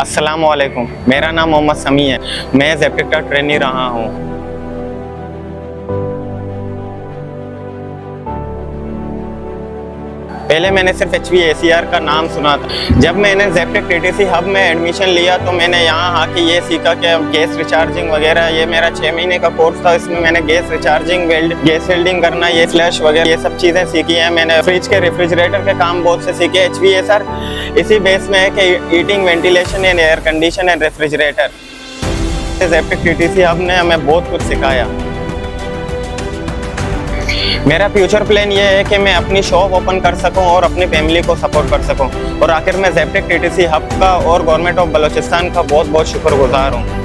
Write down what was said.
अस्सलाम वालेकुम, मेरा नाम मोहम्मद समी है। मैं ज़ैबटेक का ट्रेनी रहा हूँ। पहले मैंने सिर्फ HVACR का नाम सुना था। जब मैंने ज़ैबटेक TTC हब में एडमिशन लिया तो मैंने यहाँ आके ये सीखा कि गैस रिचार्जिंग वगैरह, ये मेरा 6 महीने का कोर्स था। इसमें मैंने गैस रिचार्जिंग, गैस वेल्डिंग करना, ये फ्लैश वगैरह, ये सब चीज़ें सीखी हैं। मैंने फ्रिज के रेफ्रिजरेटर के काम बहुत से सीखे। HVACR इसी बेस में है कि heating, ventilation and air condition and refrigerator. ज़ैबटेक TTC हब ने हमें बहुत कुछ सिखाया। मेरा फ्यूचर प्लान ये है कि मैं अपनी शॉप ओपन कर सकूं और अपनी फैमिली को सपोर्ट कर सकूं। और आखिर मैं ज़ैबटेक TTC हब का और गवर्नमेंट ऑफ बलोचिस्तान का बहुत बहुत शुक्रगुजार हूं।